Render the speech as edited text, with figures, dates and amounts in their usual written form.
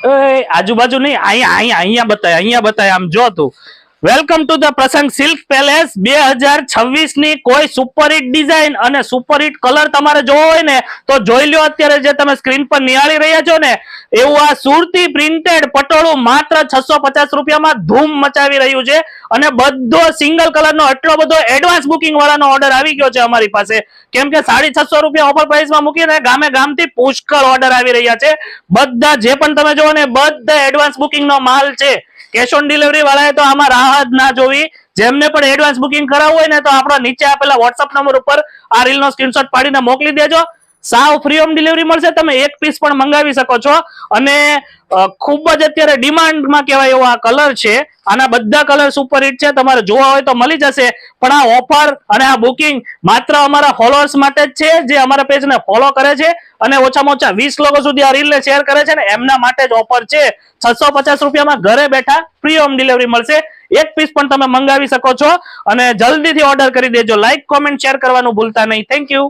આજુબાજુ નહીં, અહીંયા બતાય આમ જો તું. વેલકમ ટુ ધ પ્રસંગ સિલ્ક પેલેસ 2026 ની કોઈ સુપર હિટ ડિઝાઇન અને સુપર હિટ કલર તમારે જોવો હોય ને તો જોઈ લો. અત્યારે જે તમે સ્ક્રીન પર નિહાળી રહ્યા છો ને એવું આ સુરતી પ્રિન્ટેડ પટોળું માત્ર 650 રૂપિયામાં ધૂમ મચાવી રહ્યું છે. અને બધો સિંગલ કલર નો એટલો બધો એડવાન્સ બુકિંગ વાળાનો ઓર્ડર આવી ગયો છે અમારી પાસે, કેમ કે 650 રૂપિયા ઓફર પ્રાઇસમાં મૂકીને ગામે ગામથી પુષ્કળ ઓર્ડર આવી રહ્યા છે. બધા જે પણ તમે જોવો ને બધા એડવાન્સ બુકિંગ નો માલ છે. કેશ ઓન ડિલિવરી વાળાએ તો આમાં રાહ જ ના જોવી. જેમને પણ એડવાન્સ બુકિંગ કરાવવું હોય ને તો આપણા નીચે આપેલા વોટ્સઅપ નંબર ઉપર આ રીલનો સ્ક્રીનશોટ પાડીને મોકલી દેજો. સાવ ફ્રી હોમ ડિલિવરી મળશે. તમે એક પીસ પણ મંગાવી શકો છો. અને ખૂબ જ અત્યારે ડિમાન્ડમાં કહેવાય એવો આ કલર છે. આના બધા કલર સુપર હિટ છે. તમારે જોવા હોય તો મળી જશે. પણ આ ઓફર અને આ બુકિંગ માત્ર અમારા ફોલોઅર્સ માટે જ છે, જે અમારા પેજને ફોલો કરે છે અને ઓછામાં ઓછા 20 લોકો સુધી આ રીલને શેર કરે છે ને એમના માટે જ ઓફર છે. 650 રૂપિયામાં ઘરે બેઠા ફ્રી હોમ ડિલિવરી મળશે. એક પીસ પણ તમે મંગાવી શકો છો અને જલ્દીથી ઓર્ડર કરી દેજો. લાઈક, કોમેન્ટ, શેર કરવાનું ભૂલતા નહીં. Thank you.